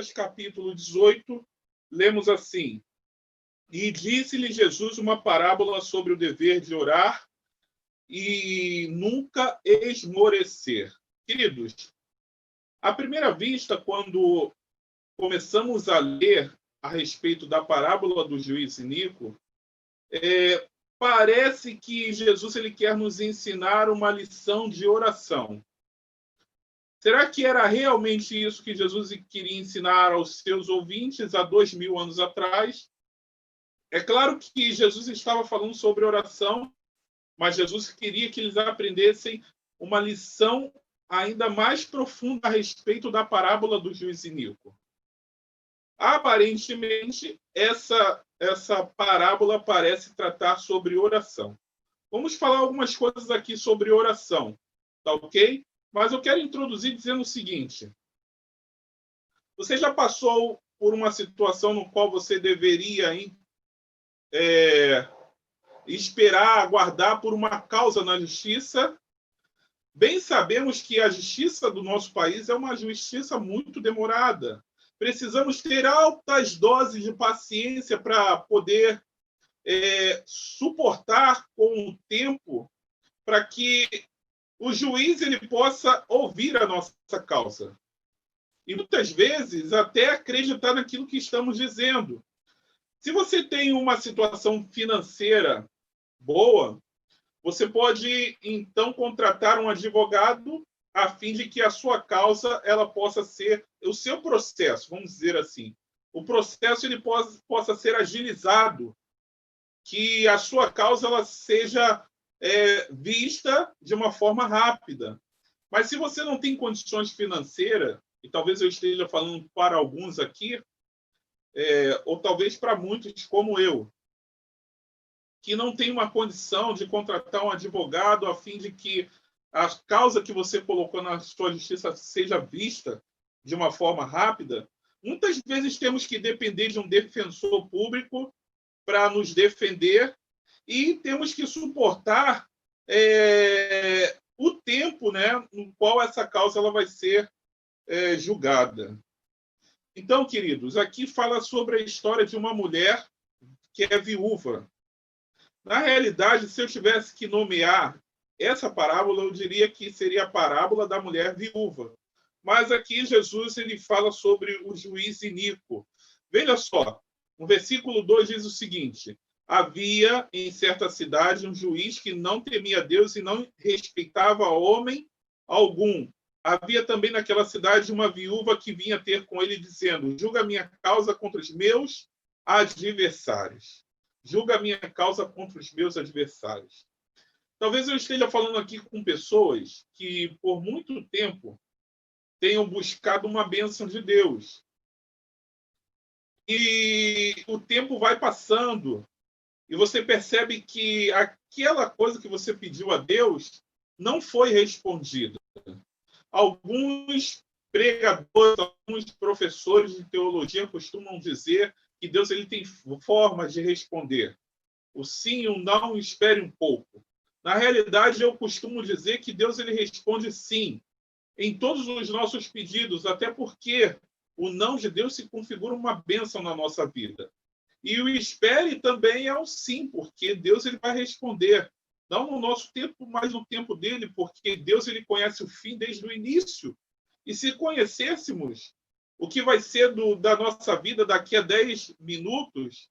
Lucas, capítulo 18, lemos assim: E disse-lhe Jesus uma parábola sobre o dever de orar e nunca esmorecer. Queridos, à primeira vista, quando começamos a ler a respeito da parábola do juiz Inico, parece que Jesus ele quer nos ensinar uma lição de oração. Será que era realmente isso que Jesus queria ensinar aos seus ouvintes há 2000 anos atrás? É claro que Jesus estava falando sobre oração, mas Jesus queria que eles aprendessem uma lição ainda mais profunda a respeito da parábola do juiz Inico. Aparentemente, essa parábola parece tratar sobre oração. Vamos falar algumas coisas aqui sobre oração, tá ok? Mas eu quero introduzir dizendo o seguinte: você já passou por uma situação no qual você deveria esperar, aguardar por uma causa na justiça? Bem sabemos que a justiça do nosso país é uma justiça muito demorada. Precisamos ter altas doses de paciência para poder suportar com o tempo, para que o juiz ele possa ouvir a nossa causa. E muitas vezes até acreditar naquilo que estamos dizendo. Se você tem uma situação financeira boa, você pode então contratar um advogado a fim de que a sua causa ela possa ser o seu processo, vamos dizer assim. O processo ele possa ser agilizado, que a sua causa ela seja vista de uma forma rápida. Mas se você não tem condições financeiras, e talvez eu esteja falando para alguns aqui, ou talvez para muitos como eu, que não tem uma condição de contratar um advogado a fim de que a causa que você colocou na sua justiça seja vista de uma forma rápida, muitas vezes temos que depender de um defensor público para nos defender e temos que suportar o tempo, né, no qual essa causa ela vai ser julgada. Então, queridos, aqui fala sobre a história de uma mulher que é viúva. Na realidade, se eu tivesse que nomear essa parábola, eu diria que seria a parábola da mulher viúva. Mas aqui Jesus ele fala sobre o juiz iníquo. Veja só, no versículo 2 diz o seguinte: havia em certa cidade um juiz que não temia Deus e não respeitava homem algum. Havia também naquela cidade uma viúva que vinha ter com ele, dizendo: julga minha causa contra os meus adversários. Julga a minha causa contra os meus adversários. Talvez eu esteja falando aqui com pessoas que, por muito tempo, tenham buscado uma bênção de Deus. E o tempo vai passando e você percebe que aquela coisa que você pediu a Deus não foi respondida. Alguns pregadores, alguns professores de teologia costumam dizer que Deus ele tem formas de responder. O sim e o não, espere um pouco. Na realidade, eu costumo dizer que Deus ele responde sim em todos os nossos pedidos, até porque o não de Deus se configura uma bênção na nossa vida. E o espere também é o sim, porque Deus ele vai responder. Não no nosso tempo, mas no tempo dele, porque Deus ele conhece o fim desde o início. E se conhecêssemos o que vai ser da nossa vida daqui a 10 minutos,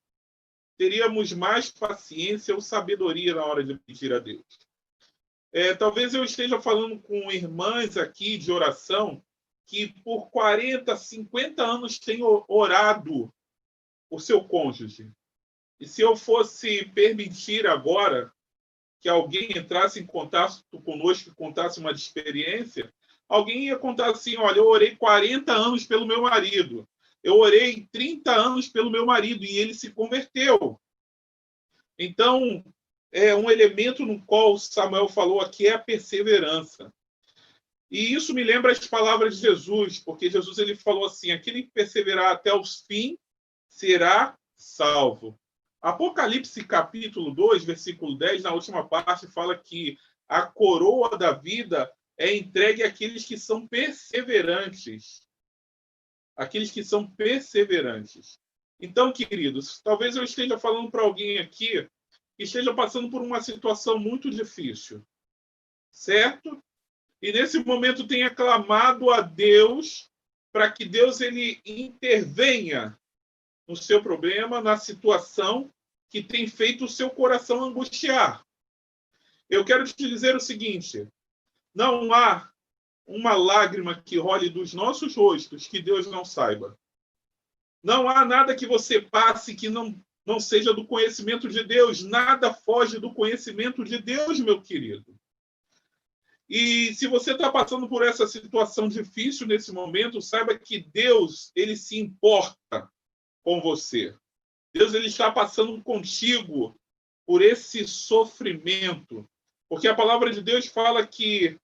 teríamos mais paciência ou sabedoria na hora de pedir a Deus. Talvez eu esteja falando com irmãs aqui de oração que por 40, 50 anos têm orado por seu cônjuge. E se eu fosse permitir agora que alguém entrasse em contato conosco e contasse uma experiência, alguém ia contar assim: olha, eu orei 40 anos pelo meu marido, eu orei 30 anos pelo meu marido e ele se converteu. Então, um elemento no qual Samuel falou aqui é a perseverança. E isso me lembra as palavras de Jesus, porque Jesus ele falou assim: aquele que perseverar até o fim será salvo. Apocalipse capítulo 2, versículo 10, na última parte, fala que a coroa da vida é entregue àqueles que são perseverantes. aqueles que são perseverantes. Então, queridos, talvez eu esteja falando para alguém aqui que esteja passando por uma situação muito difícil, certo? E nesse momento tenha clamado a Deus para que Deus ele intervenha no seu problema, na situação que tem feito o seu coração angustiar. Eu quero te dizer o seguinte: não há uma lágrima que role dos nossos rostos que Deus não saiba. Não há nada que você passe que não seja do conhecimento de Deus. Nada foge do conhecimento de Deus, meu querido. E se você está passando por essa situação difícil nesse momento, saiba que Deus ele se importa com você. Deus ele está passando contigo por esse sofrimento. Porque a palavra de Deus fala que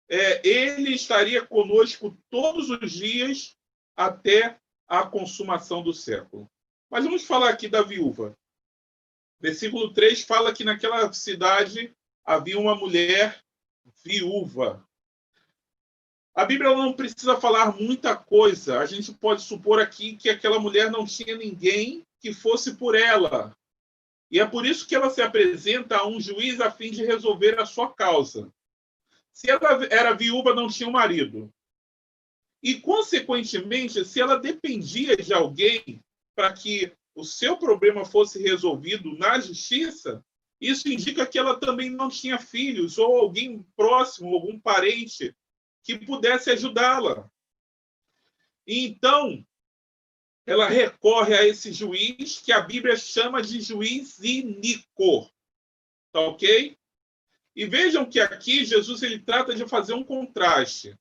ele estaria conosco todos os dias até a consumação do século. Mas vamos falar aqui da viúva. Versículo 3 fala que naquela cidade havia uma mulher viúva. A Bíblia não precisa falar muita coisa. A gente pode supor aqui que aquela mulher não tinha ninguém que fosse por ela. E é por isso que ela se apresenta a um juiz a fim de resolver a sua causa. Se ela era viúva, não tinha um marido. E, consequentemente, se ela dependia de alguém para que o seu problema fosse resolvido na justiça, isso indica que ela também não tinha filhos ou alguém próximo, algum parente que pudesse ajudá-la. Então, ela recorre a esse juiz que a Bíblia chama de juiz iníquo. Tá ok? E vejam que aqui Jesus ele trata de fazer um contraste.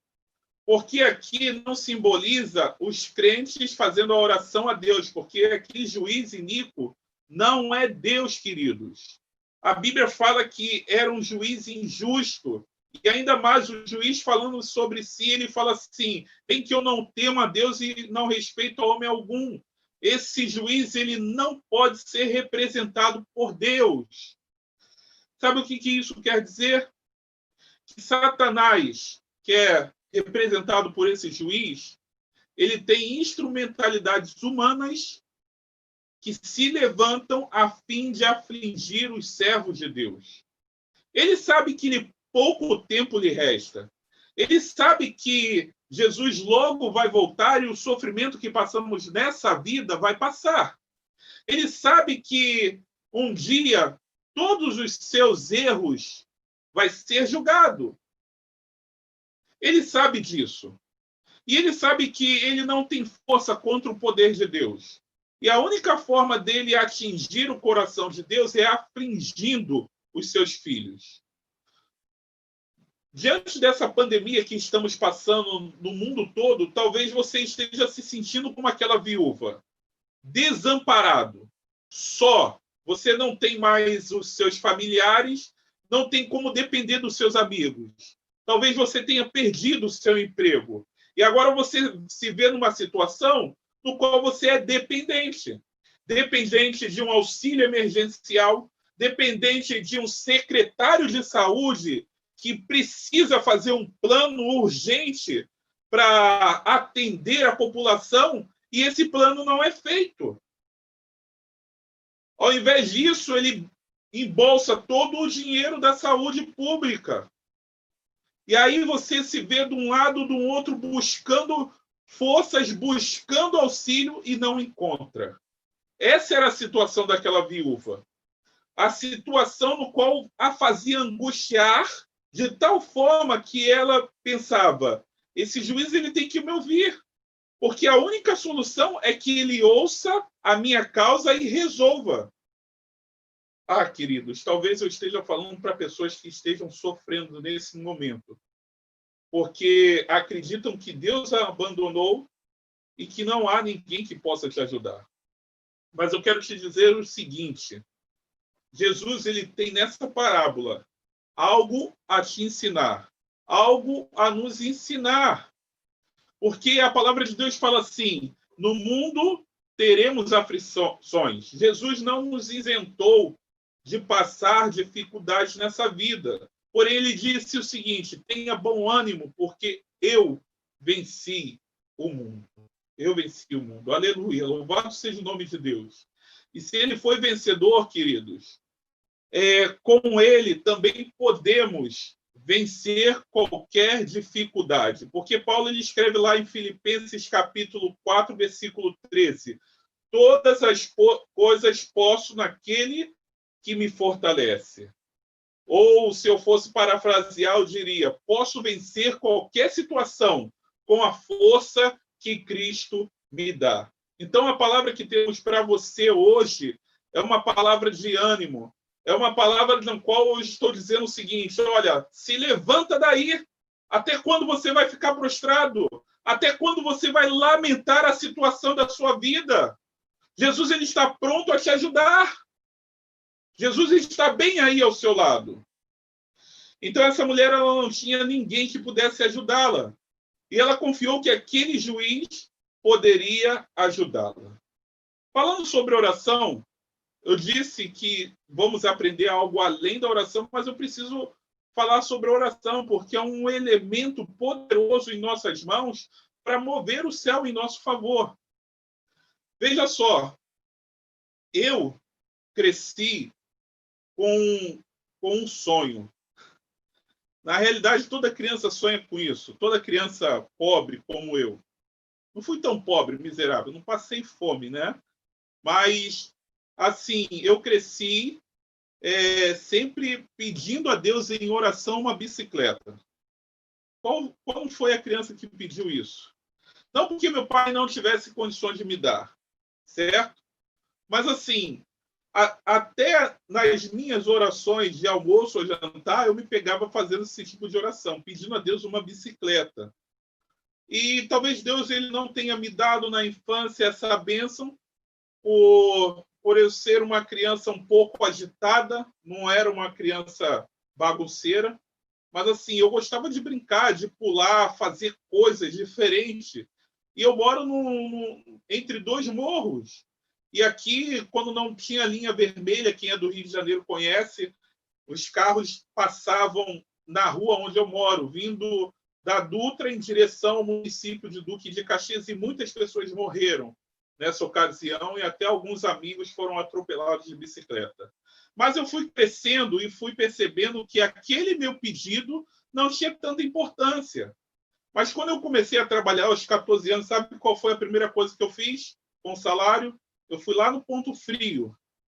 Porque aqui não simboliza os crentes fazendo a oração a Deus, porque aqui juiz iníquo não é Deus, queridos. A Bíblia fala que era um juiz injusto, e ainda mais o juiz falando sobre si, ele fala assim: bem que eu não temo a Deus e não respeito a homem algum. Esse juiz ele não pode ser representado por Deus. Sabe o que isso quer dizer? Que Satanás, que é representado por esse juiz, ele tem instrumentalidades humanas que se levantam a fim de afligir os servos de Deus. Ele sabe que pouco tempo lhe resta. Ele sabe que Jesus logo vai voltar e o sofrimento que passamos nessa vida vai passar. Ele sabe que um dia todos os seus erros vai ser julgado. Ele sabe disso. E ele sabe que ele não tem força contra o poder de Deus. E a única forma dele atingir o coração de Deus é afligindo os seus filhos. Diante dessa pandemia que estamos passando no mundo todo, talvez você esteja se sentindo como aquela viúva, desamparado, só. Você não tem mais os seus familiares, não tem como depender dos seus amigos. Talvez você tenha perdido o seu emprego. E agora você se vê numa situação no qual você é dependente. Dependente de um auxílio emergencial, dependente de um secretário de saúde que precisa fazer um plano urgente para atender a população e esse plano não é feito. Ao invés disso, ele embolsa todo o dinheiro da saúde pública. E aí você se vê de um lado, do outro, buscando forças, buscando auxílio e não encontra. Essa era a situação daquela viúva. A situação no qual a fazia angustiar de tal forma que ela pensava: esse juiz ele tem que me ouvir, porque a única solução é que ele ouça a minha causa e resolva. Ah, queridos, talvez eu esteja falando para pessoas que estejam sofrendo nesse momento, porque acreditam que Deus a abandonou e que não há ninguém que possa te ajudar. Mas eu quero te dizer o seguinte: Jesus ele tem nessa parábola algo a te ensinar, algo a nos ensinar. Porque a palavra de Deus fala assim: no mundo teremos aflições. Jesus não nos isentou de passar dificuldades nessa vida. Porém, ele disse o seguinte: tenha bom ânimo, porque eu venci o mundo. Eu venci o mundo. Aleluia. Louvado seja o nome de Deus. E se ele foi vencedor, queridos, com ele também podemos vencer qualquer dificuldade. Porque Paulo ele escreve lá em Filipenses capítulo 4, versículo 13: todas as coisas posso naquele que me fortalece. Ou, se eu fosse parafrasear, eu diria: posso vencer qualquer situação com a força que Cristo me dá. Então, a palavra que temos para você hoje é uma palavra de ânimo, é uma palavra na qual eu estou dizendo o seguinte: olha, se levanta daí. Até quando você vai ficar prostrado? Até quando você vai lamentar a situação da sua vida? Jesus ele está pronto a te ajudar. Jesus está bem aí ao seu lado. Então, essa mulher ela não tinha ninguém que pudesse ajudá-la. E ela confiou que aquele juiz poderia ajudá-la. Falando sobre oração, eu disse que vamos aprender algo além da oração, mas eu preciso falar sobre a oração, porque é um elemento poderoso em nossas mãos para mover o céu em nosso favor. Veja só, eu cresci com um sonho. Na realidade, toda criança sonha com isso. Toda criança pobre como eu. Não fui tão pobre, miserável. Não passei fome, né? Mas, assim, eu cresci sempre pedindo a Deus em oração uma bicicleta. Qual foi a criança que pediu isso? Não porque meu pai não tivesse condições de me dar, certo? Mas, assim, até nas minhas orações de almoço ou jantar, eu me pegava fazendo esse tipo de oração, pedindo a Deus uma bicicleta. E talvez Deus ele não tenha me dado na infância essa bênção por eu ser uma criança um pouco agitada, não era uma criança bagunceira, mas assim, eu gostava de brincar, de pular, fazer coisas diferentes. E eu moro entre dois morros. E aqui, quando não tinha linha vermelha, quem é do Rio de Janeiro conhece, os carros passavam na rua onde eu moro, vindo da Dutra em direção ao município de Duque de Caxias, e muitas pessoas morreram nessa ocasião, e até alguns amigos foram atropelados de bicicleta. Mas eu fui crescendo e fui percebendo que aquele meu pedido não tinha tanta importância. Mas quando eu comecei a trabalhar aos 14 anos, sabe qual foi a primeira coisa que eu fiz com o salário? Eu fui lá no Ponto Frio,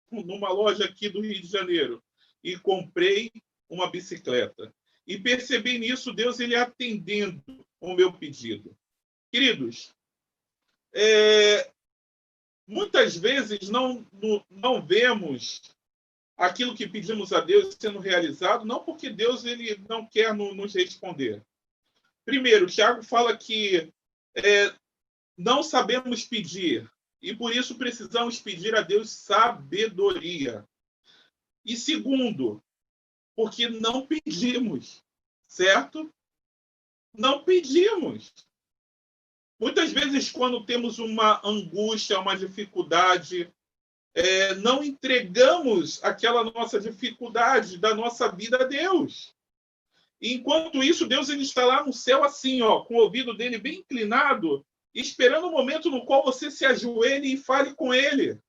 numa loja aqui do Rio de Janeiro, e comprei uma bicicleta. E percebi nisso Deus ele atendendo o meu pedido. Queridos, muitas vezes não vemos aquilo que pedimos a Deus sendo realizado, não porque Deus ele não quer nos responder. Primeiro, Tiago fala que não sabemos pedir, e por isso precisamos pedir a Deus sabedoria. E segundo, porque não pedimos, certo? Não pedimos. Muitas vezes, quando temos uma angústia, uma dificuldade, não entregamos aquela nossa dificuldade da nossa vida a Deus. E, enquanto isso, Deus ele está lá no céu assim, ó, com o ouvido dele bem inclinado, esperando o momento no qual você se ajoelhe e fale com ele.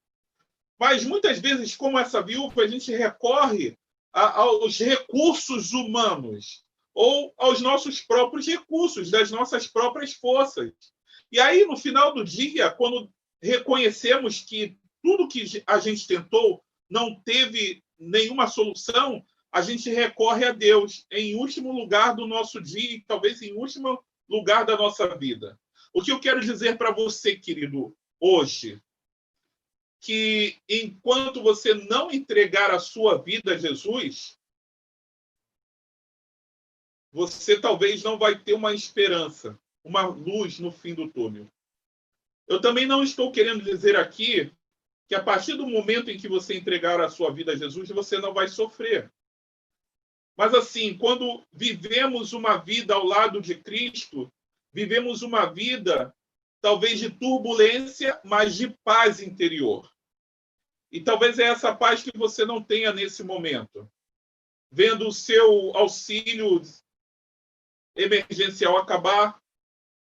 Mas muitas vezes, como essa viúva, a gente recorre aos recursos humanos ou aos nossos próprios recursos, das nossas próprias forças. E aí, no final do dia, quando reconhecemos que tudo que a gente tentou não teve nenhuma solução, a gente recorre a Deus em último lugar do nosso dia e talvez em último lugar da nossa vida. O que eu quero dizer para você, querido, hoje, que enquanto você não entregar a sua vida a Jesus, você talvez não vai ter uma esperança, uma luz no fim do túnel. Eu também não estou querendo dizer aqui que a partir do momento em que você entregar a sua vida a Jesus, você não vai sofrer. Mas assim, quando vivemos uma vida ao lado de Cristo, vivemos uma vida talvez de turbulência, mas de paz interior. E talvez é essa paz que você não tenha nesse momento. Vendo o seu auxílio emergencial acabar,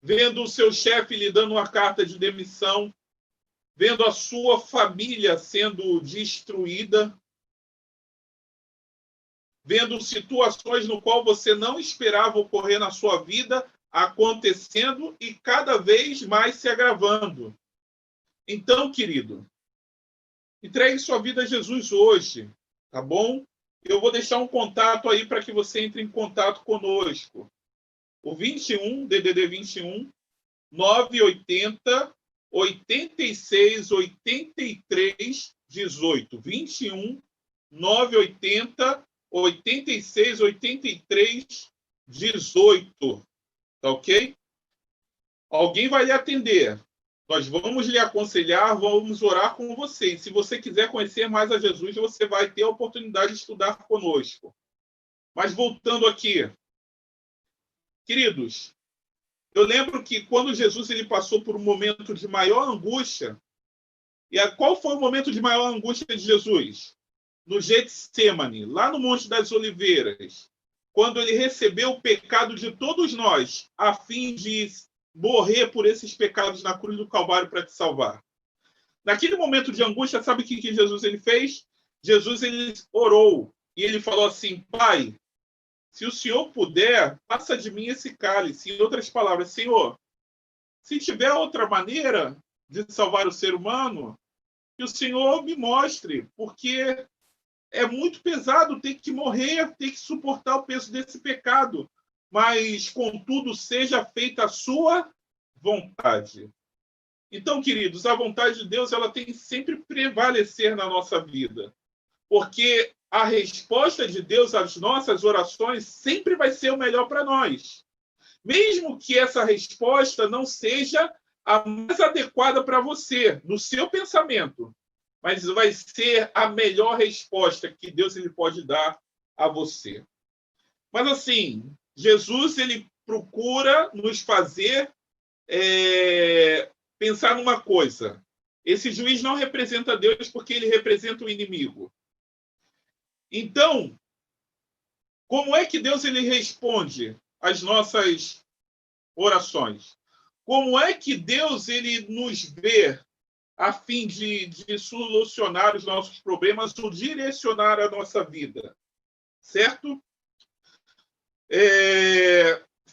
vendo o seu chefe lhe dando uma carta de demissão, vendo a sua família sendo destruída, vendo situações no qual você não esperava ocorrer na sua vida, acontecendo e cada vez mais se agravando. Então, querido, entregue sua vida a Jesus hoje, tá bom? Eu vou deixar um contato aí para que você entre em contato conosco. O 21, DDD 21, 980 86 83 18. 21 980 86 83 18. Tá ok? Alguém vai lhe atender. Nós vamos lhe aconselhar, vamos orar com você. E se você quiser conhecer mais a Jesus, você vai ter a oportunidade de estudar conosco. Mas voltando aqui, queridos, eu lembro que quando Jesus ele passou por um momento de maior angústia, qual foi o momento de maior angústia de Jesus? No Getsemane, lá no Monte das Oliveiras, quando ele recebeu o pecado de todos nós, a fim de morrer por esses pecados na cruz do Calvário para te salvar. Naquele momento de angústia, sabe o que Jesus ele fez? Jesus ele orou e ele falou assim: Pai, se o Senhor puder, passa de mim esse cálice. Em outras palavras, Senhor, se tiver outra maneira de salvar o ser humano, que o Senhor me mostre, porque é muito pesado ter que morrer, ter que suportar o peso desse pecado. Mas, contudo, seja feita a sua vontade. Então, queridos, a vontade de Deus ela tem que sempre prevalecer na nossa vida. Porque a resposta de Deus às nossas orações sempre vai ser o melhor para nós. Mesmo que essa resposta não seja a mais adequada para você, no seu pensamento, mas vai ser a melhor resposta que Deus ele pode dar a você. Mas assim, Jesus ele procura nos fazer pensar numa coisa. Esse juiz não representa Deus porque ele representa o inimigo. Então, como é que Deus ele responde às nossas orações? Como é que Deus ele nos vê a fim de solucionar os nossos problemas ou direcionar a nossa vida? Certo?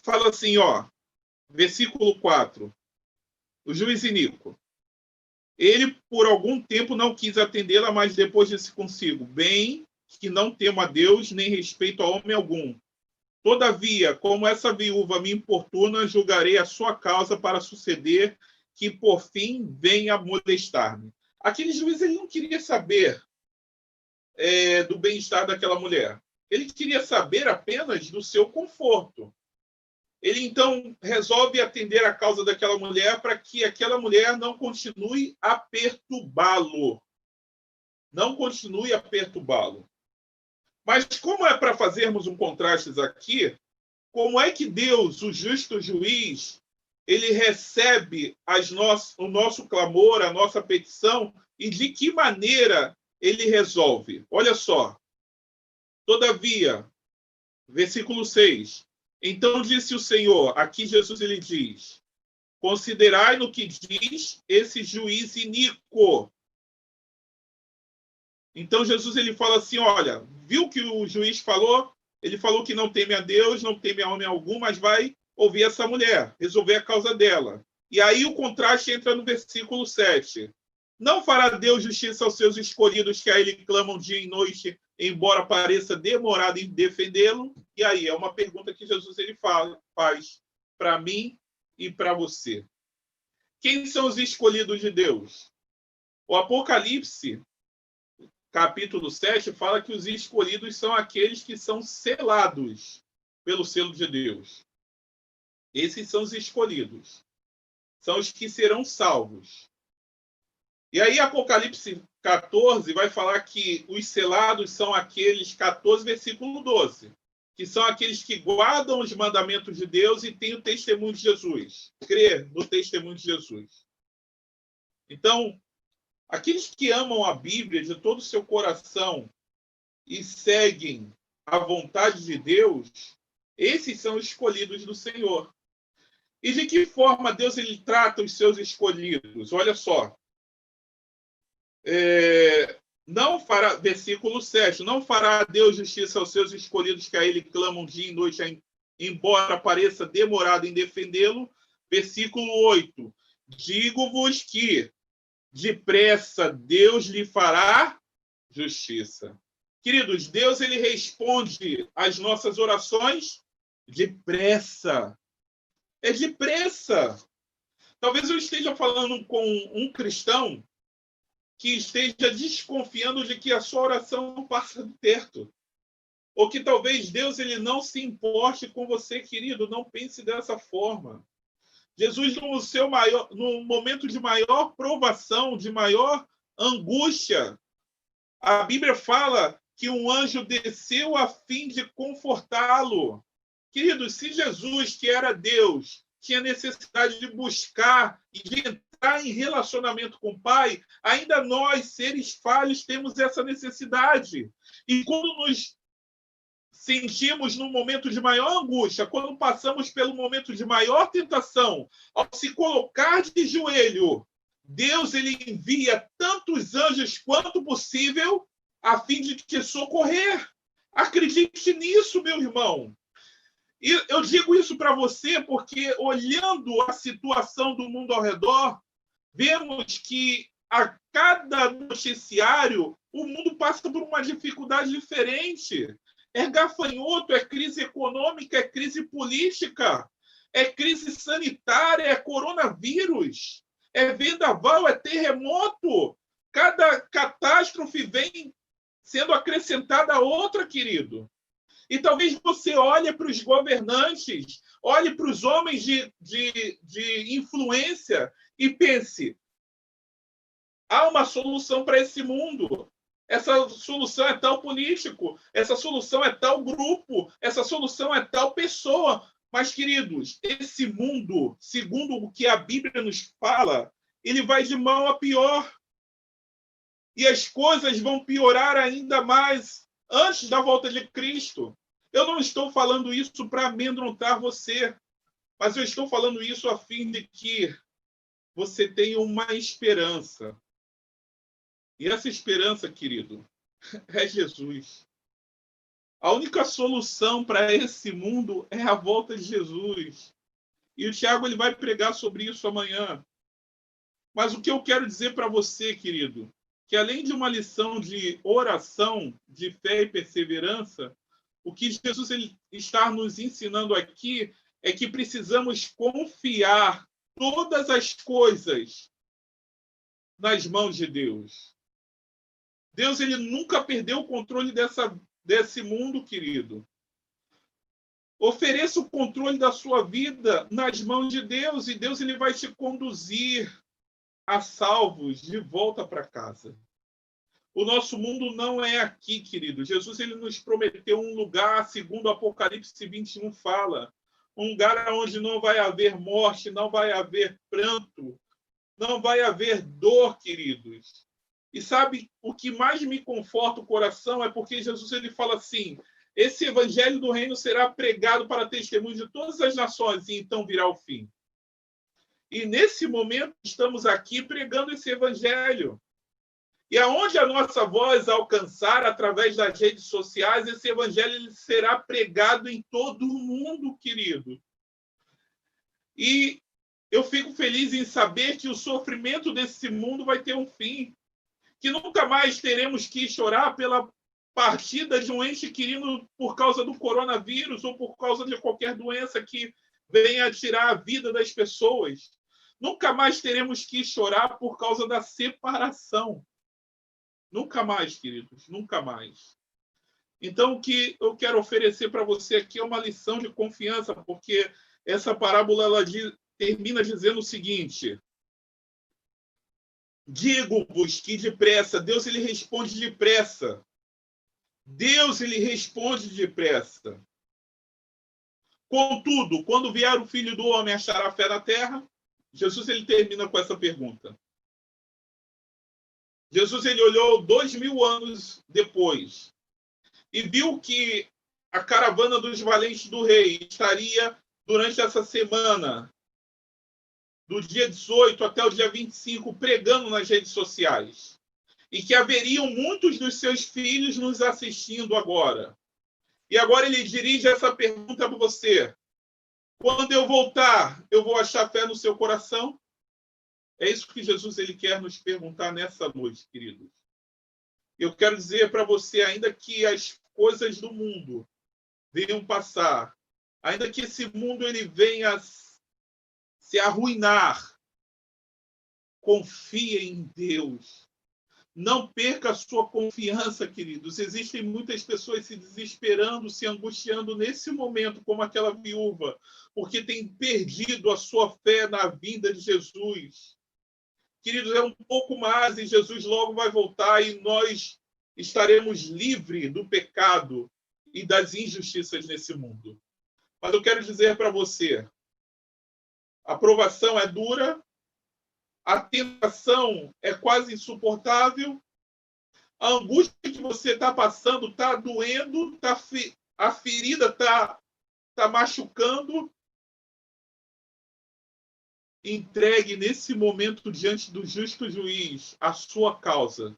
Fala assim, ó, versículo 4. O juiz iníquo. Ele, por algum tempo, não quis atendê-la, mas depois disse consigo: bem que não temo a Deus, nem respeito a homem algum. Todavia, como essa viúva me importuna, julgarei a sua causa para suceder que, por fim, venha molestar-me. Aquele juiz ele não queria saber do bem-estar daquela mulher. Ele queria saber apenas do seu conforto. Ele, então, resolve atender a causa daquela mulher para que aquela mulher não continue a perturbá-lo. Não continue a perturbá-lo. Mas como é para fazermos um contraste aqui, como é que Deus, o justo juiz, ele recebe o nosso clamor, a nossa petição, e de que maneira ele resolve? Olha só. Todavia, versículo 6. Então disse o Senhor, aqui Jesus ele diz: considerai no que diz esse juiz iníquo. Então Jesus ele fala assim, olha, viu que o juiz falou? Ele falou que não teme a Deus, não teme a homem algum, mas vai ouvir essa mulher, resolver a causa dela. E aí o contraste entra no versículo 7. Não fará Deus justiça aos seus escolhidos que a ele clamam dia e noite, embora pareça demorado em defendê-lo? E aí é uma pergunta que Jesus ele faz para mim e para você. Quem são os escolhidos de Deus? O Apocalipse, capítulo 7, fala que os escolhidos são aqueles que são selados pelo selo de Deus. Esses são os escolhidos. São os que serão salvos. E aí, Apocalipse 14 vai falar que os selados são aqueles, 14, versículo 12, que são aqueles que guardam os mandamentos de Deus e têm o testemunho de Jesus. Crer no testemunho de Jesus. Então, aqueles que amam a Bíblia de todo o seu coração e seguem a vontade de Deus, esses são os escolhidos do Senhor. E de que forma Deus ele trata os seus escolhidos? Olha só. Não fará, versículo 7, não fará Deus justiça aos seus escolhidos que a ele clamam dia e noite, embora pareça demorado em defendê-lo. Versículo 8, digo-vos que depressa Deus lhe fará justiça. Queridos, Deus ele responde às nossas orações depressa. É depressa. Talvez eu esteja falando com um cristão que esteja desconfiando de que a sua oração não passa do teto. Ou que talvez Deus ele não se importe com você, querido. Não pense dessa forma. Jesus, no momento de maior provação, de maior angústia, a Bíblia fala que um anjo desceu a fim de confortá-lo. Querido, se Jesus, que era Deus, tinha necessidade de buscar e de entrar em relacionamento com o Pai, ainda nós, seres falhos, temos essa necessidade. E quando nos sentimos no momento de maior angústia, quando passamos pelo momento de maior tentação, ao se colocar de joelho, Deus ele envia tantos anjos quanto possível a fim de te socorrer. Acredite nisso, meu irmão. E eu digo isso para você porque, olhando a situação do mundo ao redor, vemos que a cada noticiário o mundo passa por uma dificuldade diferente. É gafanhoto, é crise econômica, é crise política, é crise sanitária, é coronavírus, é vendaval, é terremoto. Cada catástrofe vem sendo acrescentada a outra, querido. E talvez você olhe para os governantes, olhe para os homens de influência e pense, há uma solução para esse mundo. Essa solução é tal político, essa solução é tal grupo, essa solução é tal pessoa. Mas, queridos, esse mundo, segundo o que a Bíblia nos fala, ele vai de mal a pior. E as coisas vão piorar ainda mais antes da volta de Cristo. Eu não estou falando isso para amedrontar você, mas eu estou falando isso a fim de que você tenha uma esperança. E essa esperança, querido, é Jesus. A única solução para esse mundo é a volta de Jesus. E o Tiago ele vai pregar sobre isso amanhã. Mas o que eu quero dizer para você, querido, que além de uma lição de oração, de fé e perseverança, o que Jesus ele está nos ensinando aqui é que precisamos confiar todas as coisas nas mãos de Deus. Deus ele nunca perdeu o controle desse mundo, querido. Ofereça o controle da sua vida nas mãos de Deus e Deus ele vai te conduzir a salvos de volta para casa. O nosso mundo não é aqui, querido. Jesus ele nos prometeu um lugar, segundo o Apocalipse 21 fala, um lugar onde não vai haver morte, não vai haver pranto, não vai haver dor, queridos. E sabe, o que mais me conforta o coração é porque Jesus ele fala assim, esse evangelho do reino será pregado para testemunho de todas as nações e então virá o fim. E nesse momento estamos aqui pregando esse evangelho. E aonde a nossa voz alcançar através das redes sociais, esse evangelho ele será pregado em todo o mundo, querido. E eu fico feliz em saber que o sofrimento desse mundo vai ter um fim. Que nunca mais teremos que chorar pela partida de um ente querido por causa do coronavírus ou por causa de qualquer doença que venha tirar a vida das pessoas. Nunca mais teremos que chorar por causa da separação. Nunca mais, queridos, nunca mais. Então, o que eu quero oferecer para você aqui é uma lição de confiança, porque essa parábola ela termina dizendo o seguinte: digo-vos que depressa, Deus ele responde depressa. Deus ele responde depressa. Contudo, quando vier o Filho do Homem, achará fé na terra? Jesus ele termina com essa pergunta. Jesus ele olhou 2000 anos depois e viu que a caravana dos valentes do rei estaria durante essa semana do dia 18 até o dia 25, pregando nas redes sociais. E que haveriam muitos dos seus filhos nos assistindo agora. E agora ele dirige essa pergunta para você. Quando eu voltar, eu vou achar fé no seu coração? É isso que Jesus ele quer nos perguntar nessa noite, queridos. Eu quero dizer para você, ainda que as coisas do mundo venham passar, ainda que esse mundo ele venha se arruinar, confie em Deus. Não perca a sua confiança, queridos. Existem muitas pessoas se desesperando, se angustiando nesse momento, como aquela viúva, porque tem perdido a sua fé na vinda de Jesus. Queridos, é um pouco mais e Jesus logo vai voltar e nós estaremos livres do pecado e das injustiças nesse mundo. Mas eu quero dizer para você, a provação é dura, a tentação é quase insuportável, a angústia que você está passando está doendo, a ferida está machucando. Entregue nesse momento diante do justo juiz a sua causa.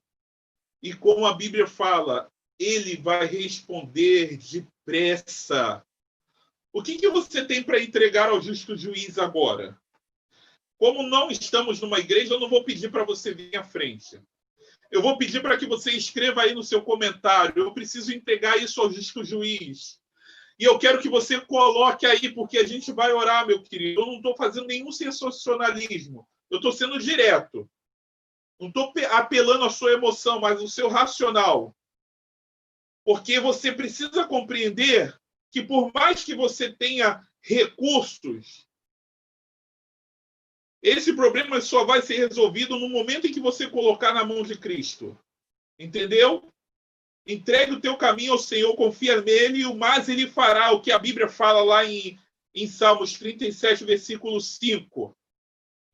E como a Bíblia fala, ele vai responder depressa. O que você tem para entregar ao justo juiz agora? Como não estamos numa igreja, eu não vou pedir para você vir à frente. Eu vou pedir para que você escreva aí no seu comentário. Eu preciso entregar isso ao justo juiz. E eu quero que você coloque aí, porque a gente vai orar, meu querido. Eu não estou fazendo nenhum sensacionalismo. Eu estou sendo direto. Não estou apelando à sua emoção, mas ao seu racional. Porque você precisa compreender que por mais que você tenha recursos, esse problema só vai ser resolvido no momento em que você colocar na mão de Cristo. Entendeu? Entregue o teu caminho ao Senhor, confia nele, e o mais ele fará, o que a Bíblia fala lá em Salmos 37, versículo 5.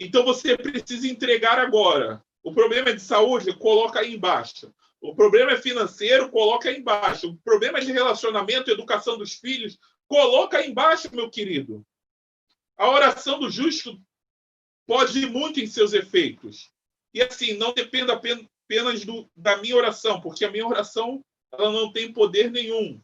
Então você precisa entregar agora. O problema é de saúde, coloca aí embaixo. O problema é financeiro, coloca aí embaixo. O problema é de relacionamento, educação dos filhos, coloca aí embaixo, meu querido. A oração do justo pode ir muito em seus efeitos. E assim, não dependa apenas da minha oração, porque a minha oração ela não tem poder nenhum.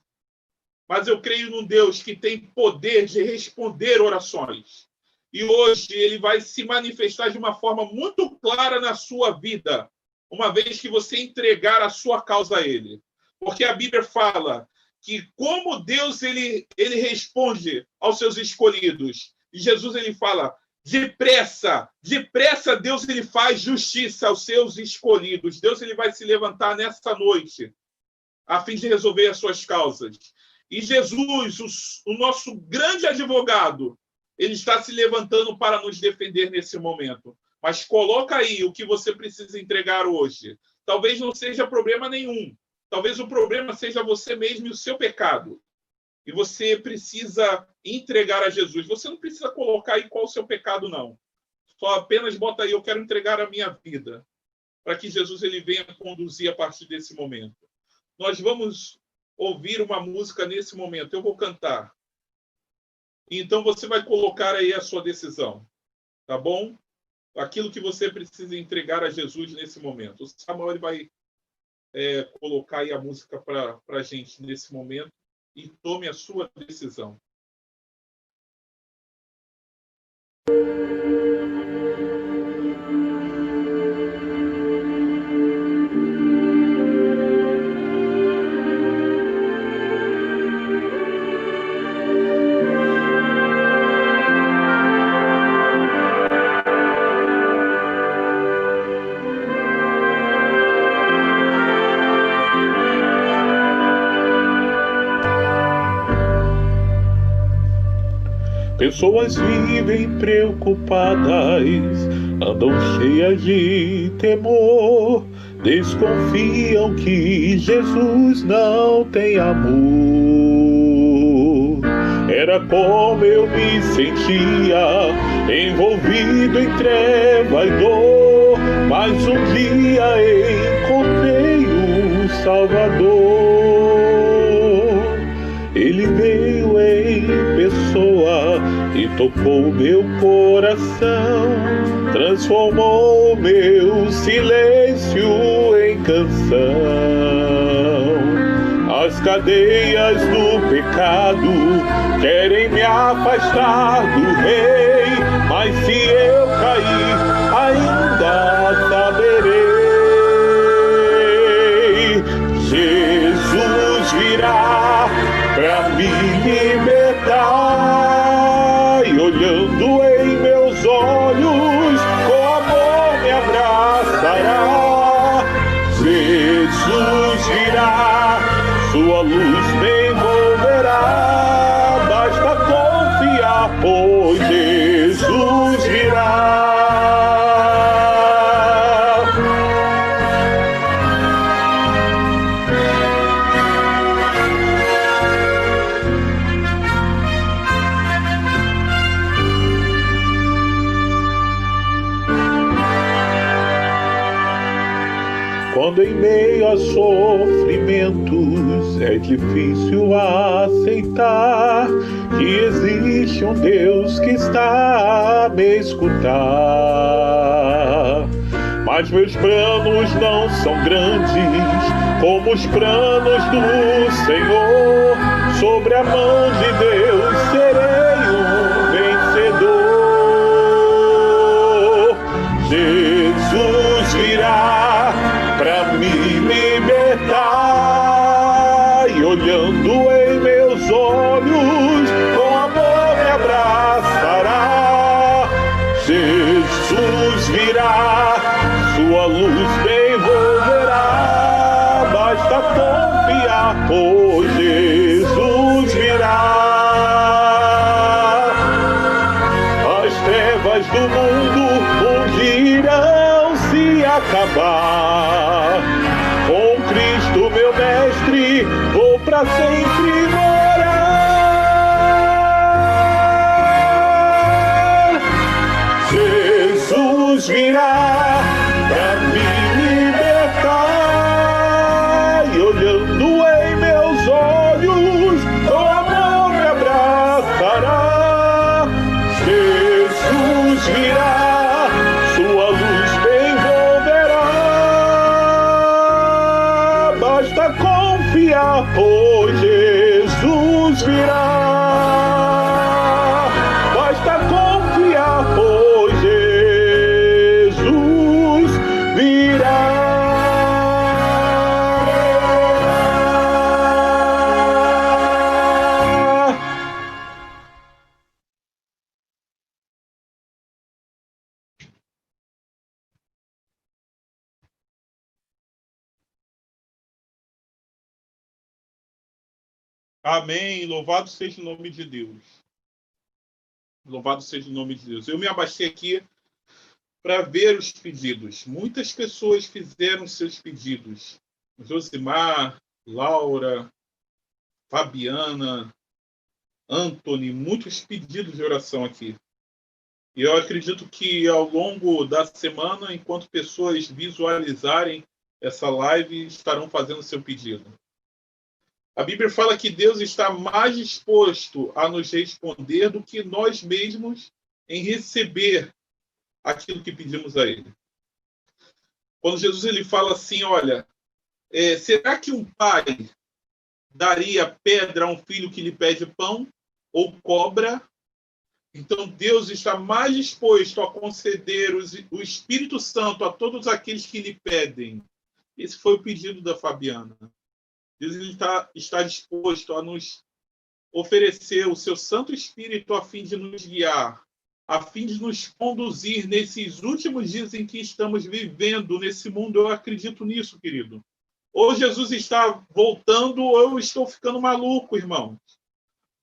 Mas eu creio num Deus que tem poder de responder orações. E hoje ele vai se manifestar de uma forma muito clara na sua vida, uma vez que você entregar a sua causa a ele. Porque a Bíblia fala que como Deus ele responde aos seus escolhidos. E Jesus ele fala, depressa Deus ele faz justiça aos seus escolhidos. Deus ele vai se levantar nessa noite a fim de resolver as suas causas. E Jesus, o nosso grande advogado, ele está se levantando para nos defender nesse momento. Mas coloca aí o que você precisa entregar hoje. Talvez não seja problema nenhum. Talvez o problema seja você mesmo e o seu pecado. E você precisa entregar a Jesus. Você não precisa colocar aí qual o seu pecado, não. Só apenas bota aí, eu quero entregar a minha vida, para que Jesus ele venha conduzir a partir desse momento. Nós vamos ouvir uma música nesse momento. Eu vou cantar. Então você vai colocar aí a sua decisão. Tá bom? Aquilo que você precisa entregar a Jesus nesse momento. O Samuel ele vai colocar aí a música para a gente nesse momento. E tome a sua decisão. Pessoas vivem preocupadas, andam cheias de temor, desconfiam que Jesus não tem amor. Era como eu me sentia, envolvido em treva e dor, mas um dia encontrei o Salvador. Ele veio em pessoa e tocou meu coração, transformou meu silêncio em canção. As cadeias do pecado querem me afastar do Rei, mas se eu cair, ainda saberei. Jesus virá pra me libertar, e olhando em meus olhos, com amor me abraçará. Jesus virá, sua luz me envolverá, basta confiar, pois Jesus virá. Quando em meio a sofrimentos é difícil aceitar que existe um Deus que está a me escutar. Mas meus planos não são grandes como os planos do Senhor. Sobre a mão de Deus serei um vencedor. Jesus virá pra me libertar, e olhando em meus olhos, com amor me abraçará. Jesus virá, sua luz me envolverá, basta confiar, pois Jesus virá. As trevas do mundo um dia irão se acabar. Com Cristo, meu mestre, vou pra sempre morar. Jesus virá pra me libertar, e olhando em meus olhos, com amor me abraçará. Jesus virá, sua luz me envolverá, basta confiar, pois Jesus virá. Basta confiar, pois Jesus virá. Amém. Louvado seja o nome de Deus. Louvado seja o nome de Deus. Eu me abaixei aqui para ver os pedidos. Muitas pessoas fizeram seus pedidos. Josimar, Laura, Fabiana, Anthony, muitos pedidos de oração aqui. E eu acredito que ao longo da semana, enquanto pessoas visualizarem essa live, estarão fazendo seu pedido. A Bíblia fala que Deus está mais disposto a nos responder do que nós mesmos em receber aquilo que pedimos a Ele. Quando Jesus ele fala assim, olha, será que um pai daria pedra a um filho que lhe pede pão? Ou cobra? Então Deus está mais disposto a conceder o Espírito Santo a todos aqueles que lhe pedem. Esse foi o pedido da Fabiana. Deus está disposto a nos oferecer o seu Santo Espírito a fim de nos guiar, a fim de nos conduzir nesses últimos dias em que estamos vivendo nesse mundo. Eu acredito nisso, querido. Ou Jesus está voltando, ou eu estou ficando maluco, irmãos.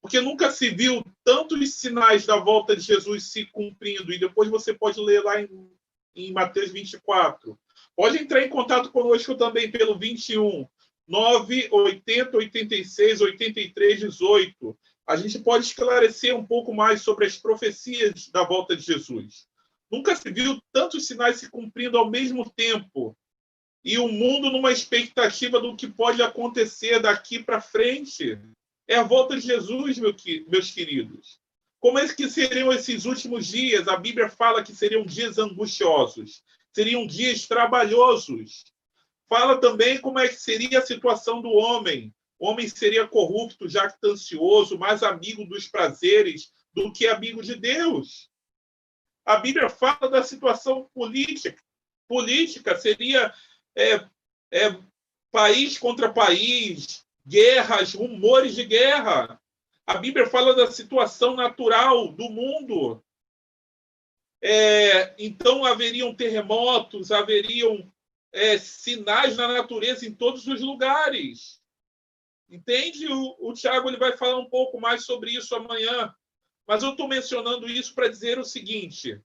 Porque nunca se viu tantos sinais da volta de Jesus se cumprindo. E depois você pode ler lá em Mateus 24. Pode entrar em contato conosco também pelo 21 980 86 83 18. A gente pode esclarecer um pouco mais sobre as profecias da volta de Jesus. Nunca se viu tantos sinais se cumprindo ao mesmo tempo. E o mundo numa expectativa do que pode acontecer daqui para frente. É a volta de Jesus, meus queridos. Como é que seriam esses últimos dias? A Bíblia fala que seriam dias angustiosos, seriam dias trabalhosos. Fala também como é que seria a situação do homem. O homem seria corrupto, jactancioso, mais amigo dos prazeres do que amigo de Deus. A Bíblia fala da situação política. Política seria país contra país, guerras, rumores de guerra. A Bíblia fala da situação natural do mundo. Então, haveriam terremotos, haveriam sinais na natureza em todos os lugares. Entende? O Tiago ele vai falar um pouco mais sobre isso amanhã. Mas eu estou mencionando isso para dizer o seguinte: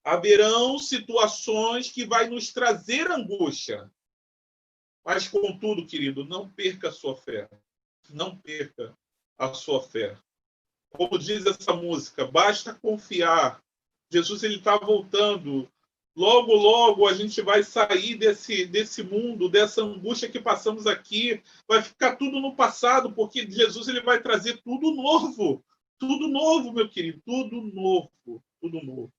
haverão situações que vai nos trazer angústia. Mas, contudo, querido, não perca a sua fé. Não perca a sua fé. Como diz essa música, basta confiar. Jesus ele está voltando. Logo, logo a gente vai sair desse mundo, dessa angústia que passamos aqui. Vai ficar tudo no passado, porque Jesus ele vai trazer tudo novo. Tudo novo, meu querido. Tudo novo. Tudo novo.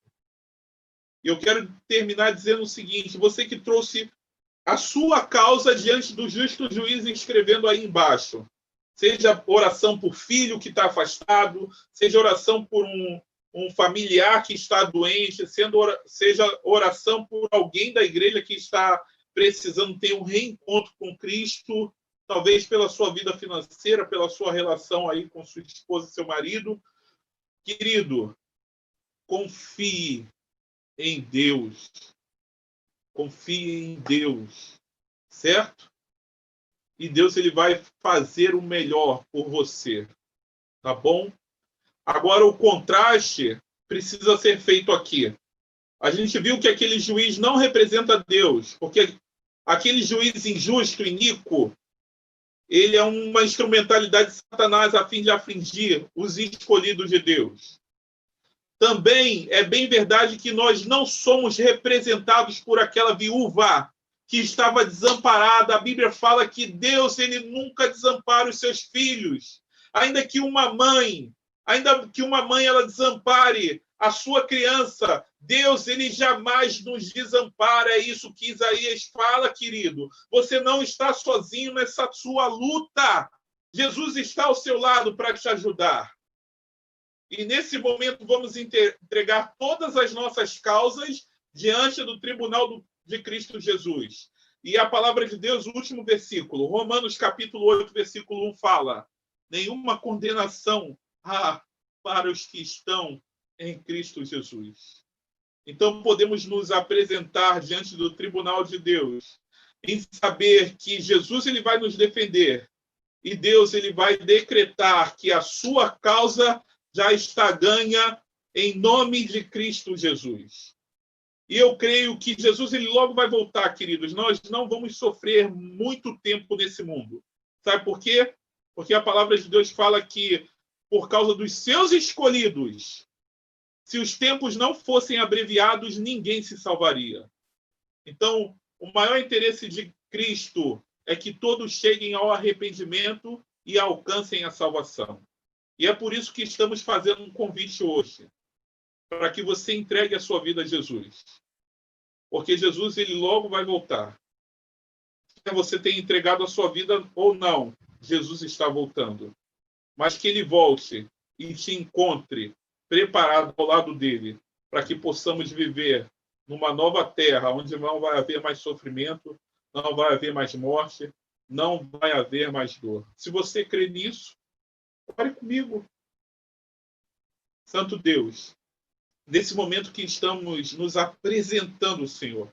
E eu quero terminar dizendo o seguinte: você que trouxe a sua causa diante do justo juiz, escrevendo aí embaixo. Seja oração por filho que está afastado, seja oração por um familiar que está doente, seja oração por alguém da igreja que está precisando ter um reencontro com Cristo, talvez pela sua vida financeira, pela sua relação aí com sua esposa e seu marido. Querido, confie em Deus. Confie em Deus, certo? E Deus ele vai fazer o melhor por você, tá bom? Agora, o contraste precisa ser feito aqui. A gente viu que aquele juiz não representa Deus, porque aquele juiz injusto, iníquo, ele é uma instrumentalidade de Satanás a fim de afligir os escolhidos de Deus. Também é bem verdade que nós não somos representados por aquela viúva que estava desamparada. A Bíblia fala que Deus ele nunca desampara os seus filhos. Ainda que uma mãe ela desampare a sua criança, Deus ele jamais nos desampara. É isso que Isaías fala, querido. Você não está sozinho nessa sua luta. Jesus está ao seu lado para te ajudar. E nesse momento vamos entregar todas as nossas causas diante do tribunal de Cristo Jesus. E a palavra de Deus, o último versículo, Romanos capítulo 8, versículo 1 fala: nenhuma condenação há para os que estão em Cristo Jesus. Então podemos nos apresentar diante do tribunal de Deus em saber que Jesus ele vai nos defender e Deus ele vai decretar que a sua causa já está ganha em nome de Cristo Jesus. E eu creio que Jesus ele logo vai voltar, queridos. Nós não vamos sofrer muito tempo nesse mundo. Sabe por quê? Porque a palavra de Deus fala que, por causa dos seus escolhidos, se os tempos não fossem abreviados, ninguém se salvaria. Então, o maior interesse de Cristo é que todos cheguem ao arrependimento e alcancem a salvação. E é por isso que estamos fazendo um convite hoje, para que você entregue a sua vida a Jesus. Porque Jesus ele logo vai voltar. Quer você tenha entregado a sua vida ou não, Jesus está voltando. Mas que ele volte e te encontre preparado ao lado dele, para que possamos viver numa nova terra, onde não vai haver mais sofrimento, não vai haver mais morte, não vai haver mais dor. Se você crê nisso, ore comigo. Santo Deus, nesse momento que estamos nos apresentando, Senhor,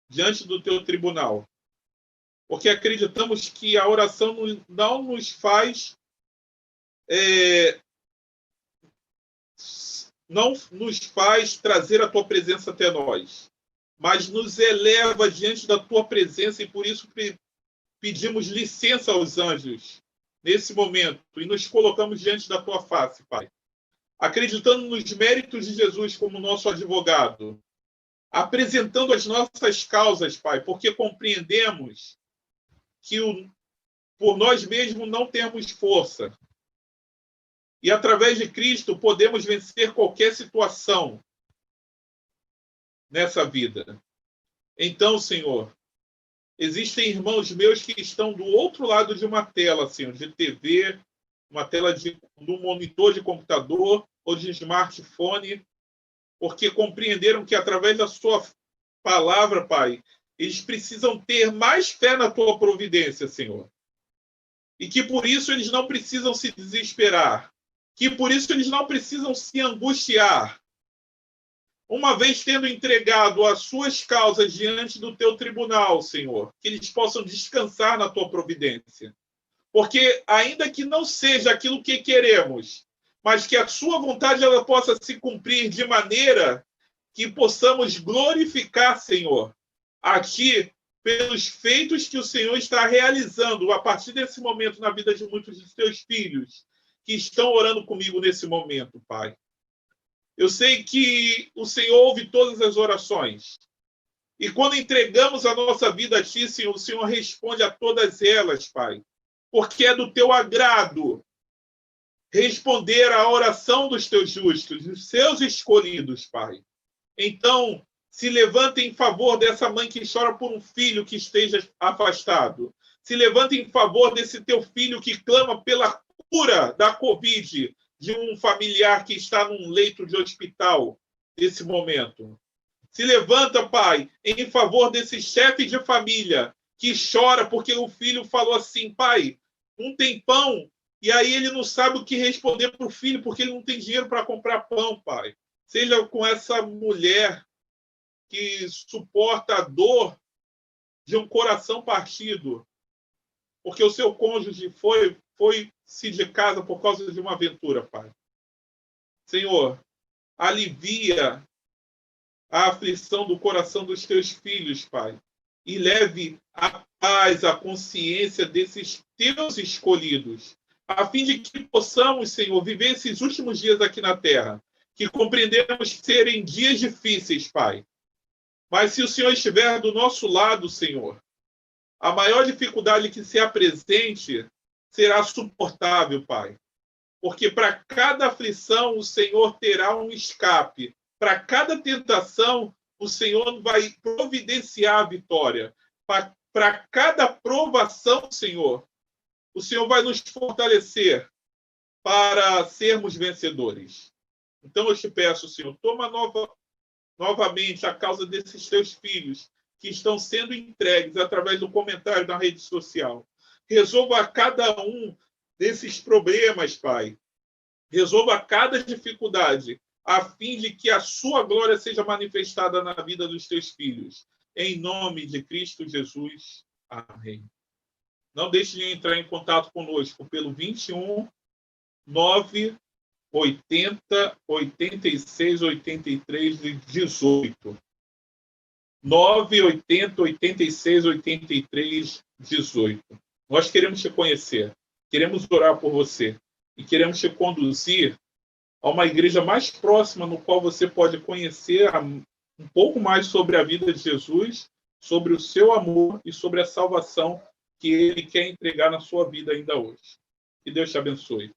diante do teu tribunal, porque acreditamos que a oração não nos faz não nos faz trazer a tua presença até nós, mas nos eleva diante da tua presença e por isso pedimos licença aos anjos nesse momento e nos colocamos diante da tua face, Pai. Acreditando nos méritos de Jesus como nosso advogado, apresentando as nossas causas, Pai, porque compreendemos que por nós mesmos não temos força, E através de Cristo podemos vencer qualquer situação nessa vida. Então, Senhor, existem irmãos meus que estão do outro lado de uma tela, Senhor, de TV, uma tela de um monitor de computador ou de smartphone, porque compreenderam que através da sua palavra, Pai, eles precisam ter mais fé na tua providência, Senhor. E que por isso eles não precisam se desesperar, que por isso eles não precisam se angustiar. Uma vez tendo entregado as suas causas diante do teu tribunal, Senhor, que eles possam descansar na tua providência. Porque ainda que não seja aquilo que queremos, mas que a sua vontade ela possa se cumprir de maneira que possamos glorificar, Senhor, a Ti pelos feitos que o Senhor está realizando a partir desse momento na vida de muitos de teus filhos que estão orando comigo nesse momento, Pai. Eu sei que o Senhor ouve todas as orações. E quando entregamos a nossa vida a Ti, Senhor, o Senhor responde a todas elas, Pai. Porque é do Teu agrado responder à oração dos Teus justos, dos Seus escolhidos, Pai. Então, se levanta em favor dessa mãe que chora por um filho que esteja afastado. Se levanta em favor desse Teu filho que clama pela cura da Covid, de um familiar que está num leito de hospital nesse momento. Se levanta, Pai, em favor desse chefe de família que chora porque o filho falou assim, pai, não tem pão, e aí ele não sabe o que responder para o filho porque ele não tem dinheiro para comprar pão, Pai. Seja com essa mulher que suporta a dor de um coração partido, porque o seu cônjuge foi-se de casa por causa de uma aventura, Pai. Senhor, alivia a aflição do coração dos teus filhos, Pai, e leve a paz, a consciência desses teus escolhidos, a fim de que possamos, Senhor, viver esses últimos dias aqui na terra, que compreendemos serem dias difíceis, Pai. Mas se o Senhor estiver do nosso lado, Senhor, a maior dificuldade que se apresente será suportável, Pai. Porque para cada aflição o Senhor terá um escape. Para cada tentação o Senhor vai providenciar a vitória. Para cada provação, Senhor, o Senhor vai nos fortalecer para sermos vencedores. Então eu te peço, Senhor, toma novamente a causa desses teus filhos que estão sendo entregues através do comentário na rede social. Resolva cada um desses problemas, Pai. Resolva cada dificuldade, a fim de que a sua glória seja manifestada na vida dos teus filhos. Em nome de Cristo Jesus. Amém. Não deixe de entrar em contato conosco pelo 21 9 80 86 83 18. 9 80 86 83 18. Nós queremos te conhecer, queremos orar por você e queremos te conduzir a uma igreja mais próxima no qual você pode conhecer um pouco mais sobre a vida de Jesus, sobre o seu amor e sobre a salvação que ele quer entregar na sua vida ainda hoje. Que Deus te abençoe.